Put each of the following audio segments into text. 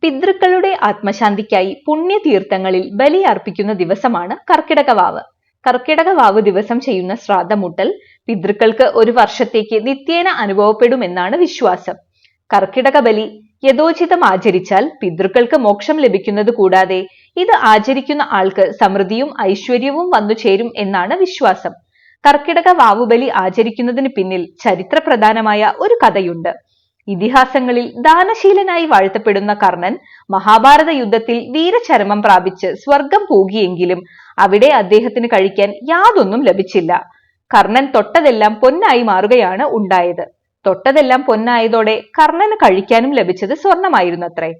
പിതൃക്കളുടെ ആത്മശാന്തിക്കായി പുണ്യതീർത്ഥങ്ങളിൽ ബലിയർപ്പിക്കുന്ന ദിവസമാണ് കർക്കിടക വാവ്. കർക്കിടക വാവ് ദിവസം ചെയ്യുന്ന ശ്രാദ്ധമൂട്ടൽ പിതൃക്കൾക്ക് ഒരു വർഷത്തേക്ക് നിത്യേന അനുഭവപ്പെടുമെന്നാണ് വിശ്വാസം. കർക്കിടക ബലി യഥോചിതം ആചരിച്ചാൽ പിതൃക്കൾക്ക് മോക്ഷം ലഭിക്കുന്നത് കൂടാതെ ഇത് ആചരിക്കുന്ന ആൾക്ക് സമൃദ്ധിയും ഐശ്വര്യവും വന്നു ചേരും എന്നാണ് വിശ്വാസം. കർക്കിടക വാവുബലി ആചരിക്കുന്നതിന് പിന്നിൽ ചരിത്രപ്രധാനമായ ഒരു കഥയുണ്ട്. ഇതിഹാസങ്ങളിൽ ദാനശീലനായി വാഴ്ത്തപ്പെടുന്ന കർണൻ മഹാഭാരത യുദ്ധത്തിൽ വീരചരമം പ്രാപിച്ച് സ്വർഗം പോകിയെങ്കിലും അവിടെ അദ്ദേഹത്തിന് കഴിക്കാൻ യാതൊന്നും ലഭിച്ചില്ല. കർണൻ തൊട്ടതെല്ലാം പൊന്നായി മാറുകയാണ് ഉണ്ടായത്. തൊട്ടതെല്ലാം പൊന്നായതോടെ കർണന് കഴിക്കാനും ലഭിച്ചത് സ്വർണമായിരുന്നത്രേ.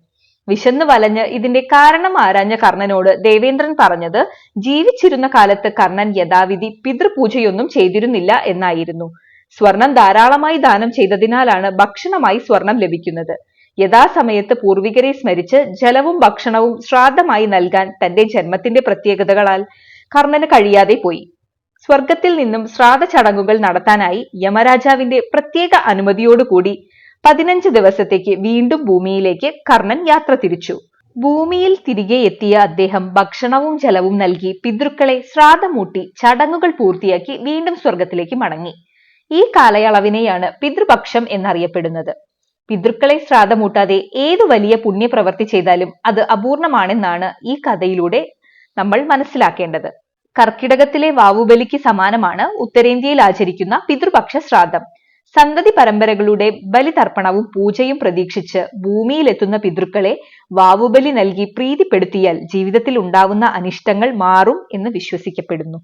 വിശന്നു വലഞ്ഞ് ഇതിന്റെ കാരണം ആരാഞ്ഞ കർണനോട് ദേവേന്ദ്രൻ പറഞ്ഞത് ജീവിച്ചിരുന്ന കാലത്ത് കർണൻ യഥാവിധി പിതൃപൂജയൊന്നും ചെയ്തിരുന്നില്ല എന്നായിരുന്നു. സ്വർണം ധാരാളമായി ദാനം ചെയ്തതിനാലാണ് ഭക്ഷണമായി സ്വർണം ലഭിക്കുന്നത്. യഥാസമയത്ത് പൂർവികരെ സ്മരിച്ച് ജലവും ഭക്ഷണവും ശ്രാദ്ധമായി നൽകാൻ തന്റെ ജന്മത്തിന്റെ പ്രത്യേകതകളാൽ കർണന് കഴിയാതെ പോയി. സ്വർഗത്തിൽ നിന്നും ശ്രാദ്ധ ചടങ്ങുകൾ നടത്താനായി യമരാജാവിന്റെ പ്രത്യേക അനുമതിയോടുകൂടി 15 ദിവസത്തേക്ക് വീണ്ടും ഭൂമിയിലേക്ക് കർണൻ യാത്ര തിരിച്ചു. ഭൂമിയിൽ തിരികെ എത്തിയ അദ്ദേഹം ഭക്ഷണവും ജലവും നൽകി പിതൃക്കളെ ശ്രാദ്ധമൂട്ടി ചടങ്ങുകൾ പൂർത്തിയാക്കി വീണ്ടും സ്വർഗത്തിലേക്ക് മടങ്ങി. ഈ കാലയളവിനെയാണ് പിതൃപക്ഷം എന്നറിയപ്പെടുന്നത്. പിതൃക്കളെ ശ്രാദ്ധമൂട്ടാതെ ഏതു വലിയ പുണ്യപ്രവൃത്തി ചെയ്താലും അത് അപൂർണമാണെന്നാണ് ഈ കഥയിലൂടെ നമ്മൾ മനസ്സിലാക്കേണ്ടത്. കർക്കിടകത്തിലെ വാവുബലിക്ക് സമാനമാണ് ഉത്തരേന്ത്യയിൽ ആചരിക്കുന്ന പിതൃപക്ഷ ശ്രാദ്ധം. സന്തതി പരമ്പരകളുടെ ബലിതർപ്പണവും പൂജയും പ്രതീക്ഷിച്ച് ഭൂമിയിലെത്തുന്ന പിതൃക്കളെ വാവുബലി നൽകി പ്രീതിപ്പെടുത്തിയാൽ ജീവിതത്തിൽ ഉണ്ടാവുന്ന അനിഷ്ടങ്ങൾ മാറും എന്ന് വിശ്വസിക്കപ്പെടുന്നു.